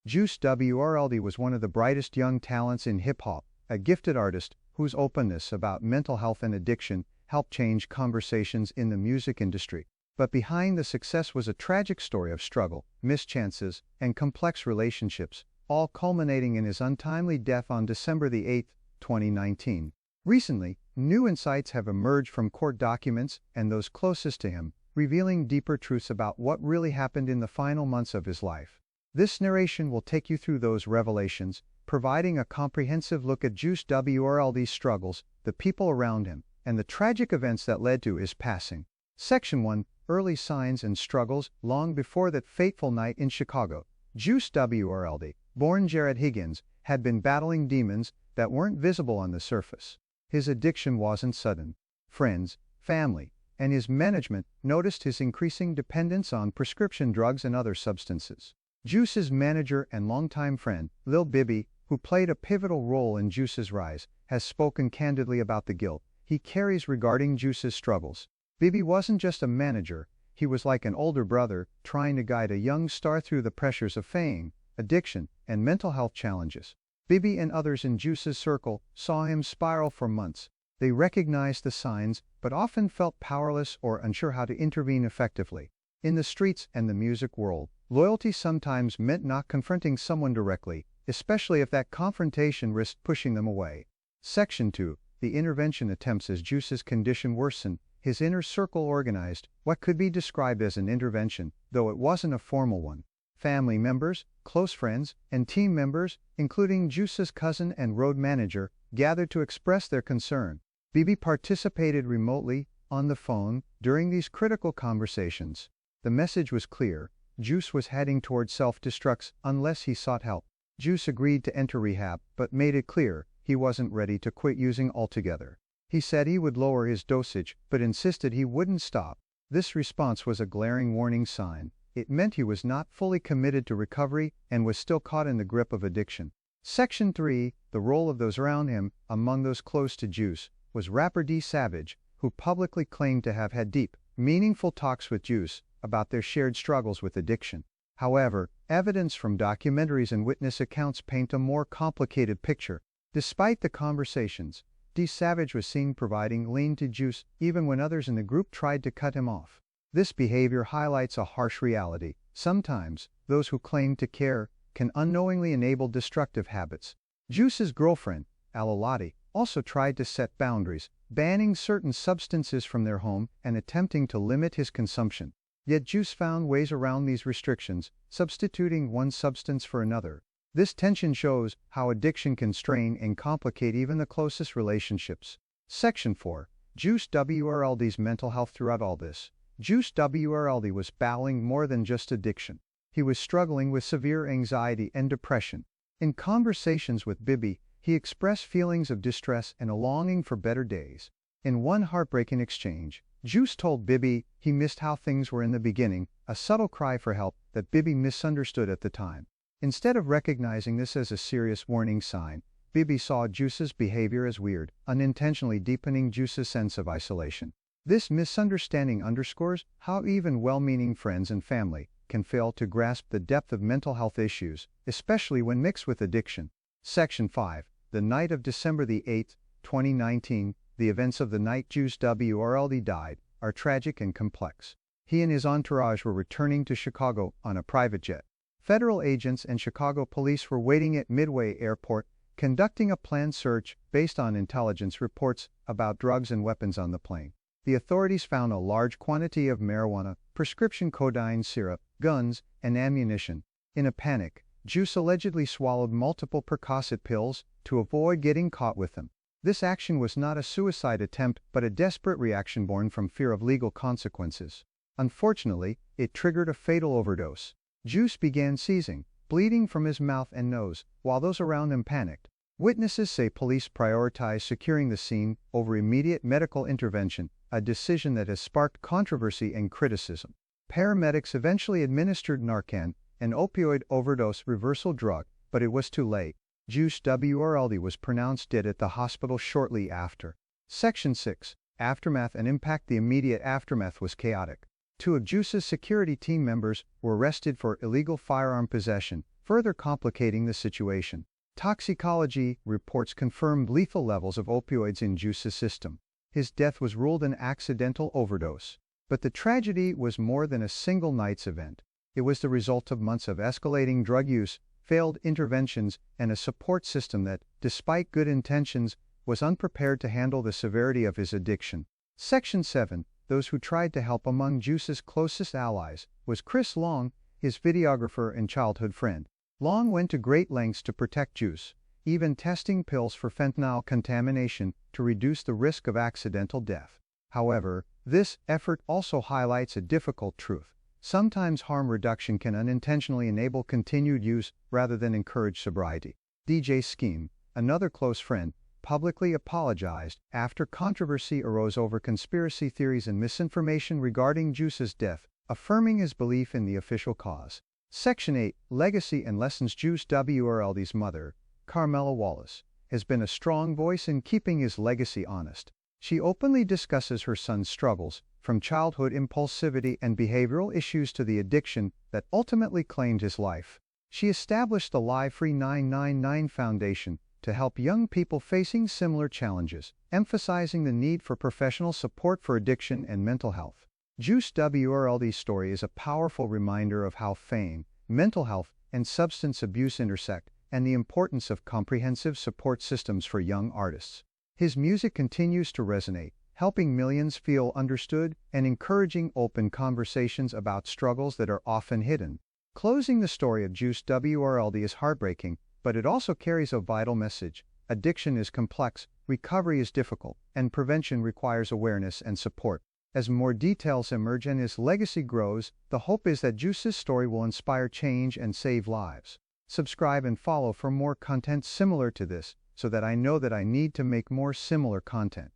Juice WRLD was one of the brightest young talents in hip-hop, a gifted artist whose openness about mental health and addiction helped change conversations in the music industry. But behind the success was a tragic story of struggle, mischances, and complex relationships, all culminating in his untimely death on December 8, 2019. Recently, new insights have emerged from court documents and those closest to him, revealing deeper truths about what really happened in the final months of his life. This narration will take you through those revelations, providing a comprehensive look at Juice WRLD's struggles, the people around him, and the tragic events that led to his passing. Section 1. Early signs and struggles. Long before that fateful night in Chicago, Juice WRLD, born Jared Higgins, had been battling demons that weren't visible on the surface. His addiction wasn't sudden. Friends, family, and his management noticed his increasing dependence on prescription drugs and other substances. Juice's manager and longtime friend, Lil Bibby, who played a pivotal role in Juice's rise, has spoken candidly about the guilt he carries regarding Juice's struggles. Bibby wasn't just a manager, he was like an older brother, trying to guide a young star through the pressures of fame, addiction, and mental health challenges. Bibby and others in Juice's circle saw him spiral for months. They recognized the signs, but often felt powerless or unsure how to intervene effectively. In the streets and the music world, loyalty sometimes meant not confronting someone directly, especially if that confrontation risked pushing them away. Section 2. The intervention attempts. As Juice's condition worsened, his inner circle organized what could be described as an intervention, though it wasn't a formal one. Family members, close friends, and team members, including Juice's cousin and road manager, gathered to express their concern. Bibby participated remotely, on the phone, during these critical conversations. The message was clear: Juice was heading toward self-destruct unless he sought help. Juice agreed to enter rehab, but made it clear he wasn't ready to quit using altogether. He said he would lower his dosage, but insisted he wouldn't stop. This response was a glaring warning sign. It meant he was not fully committed to recovery and was still caught in the grip of addiction. Section 3. The role of those around him. Among those close to Juice was rapper D Savage, who publicly claimed to have had deep, meaningful talks with Juice about their shared struggles with addiction. However, evidence from documentaries and witness accounts paint a more complicated picture. Despite the conversations, D Savage was seen providing lean to Juice even when others in the group tried to cut him off. This behavior highlights a harsh reality. Sometimes, those who claim to care can unknowingly enable destructive habits. Juice's girlfriend, Lottie, also tried to set boundaries, banning certain substances from their home and attempting to limit his consumption. Yet Juice found ways around these restrictions, substituting one substance for another. This tension shows how addiction can strain and complicate even the closest relationships. Section 4. Juice WRLD's mental health. Throughout all this, Juice WRLD was battling more than just addiction. He was struggling with severe anxiety and depression. In conversations with Bibby, he expressed feelings of distress and a longing for better days. In one heartbreaking exchange, Juice told Bibby he missed how things were in the beginning, a subtle cry for help that Bibby misunderstood at the time. Instead of recognizing this as a serious warning sign, Bibby saw Juice's behavior as weird, unintentionally deepening Juice's sense of isolation. This misunderstanding underscores how even well-meaning friends and family can fail to grasp the depth of mental health issues, especially when mixed with addiction. Section 5. The night of December 8, 2019, the events of the night Juice WRLD died are tragic and complex. He and his entourage were returning to Chicago on a private jet. Federal agents and Chicago police were waiting at Midway Airport, conducting a planned search based on intelligence reports about drugs and weapons on the plane. The authorities found a large quantity of marijuana, prescription codeine syrup, guns, and ammunition. In a panic, Juice allegedly swallowed multiple Percocet pills to avoid getting caught with them. This action was not a suicide attempt but a desperate reaction born from fear of legal consequences. Unfortunately, it triggered a fatal overdose. Juice began seizing, bleeding from his mouth and nose, while those around him panicked. Witnesses say police prioritized securing the scene over immediate medical intervention, a decision that has sparked controversy and criticism. Paramedics eventually administered Narcan, an opioid overdose reversal drug, but it was too late. Juice WRLD was pronounced dead at the hospital shortly after. Section 6. Aftermath and impact. The immediate aftermath was chaotic. Two of Juice's security team members were arrested for illegal firearm possession, further complicating the situation. Toxicology reports confirmed lethal levels of opioids in Juice's system. His death was ruled an accidental overdose. But the tragedy was more than a single night's event. It was the result of months of escalating drug use, failed interventions, and a support system that, despite good intentions, was unprepared to handle the severity of his addiction. Section 7. Those who tried to help. Among Juice's closest allies was Chris Long, his videographer and childhood friend. Long went to great lengths to protect Juice, even testing pills for fentanyl contamination to reduce the risk of accidental death. However, this effort also highlights a difficult truth. Sometimes harm reduction can unintentionally enable continued use rather than encourage sobriety. DJ Scheme, another close friend, publicly apologized after controversy arose over conspiracy theories and misinformation regarding Juice's death, affirming his belief in the official cause. Section 8. Legacy and Lessons. Juice WRLD's mother, Carmela Wallace, has been a strong voice in keeping his legacy honest. She openly discusses her son's struggles, from childhood impulsivity and behavioral issues to the addiction that ultimately claimed his life. She established the Live Free 999 Foundation to help young people facing similar challenges, emphasizing the need for professional support for addiction and mental health. Juice WRLD's story is a powerful reminder of how fame, mental health, and substance abuse intersect, and the importance of comprehensive support systems for young artists. His music continues to resonate, helping millions feel understood and encouraging open conversations about struggles that are often hidden. Closing, the story of Juice WRLD is heartbreaking, but it also carries a vital message. Addiction is complex, recovery is difficult, and prevention requires awareness and support. As more details emerge and his legacy grows, the hope is that Juice's story will inspire change and save lives. Subscribe and follow for more content similar to this, so that I know that I need to make more similar content.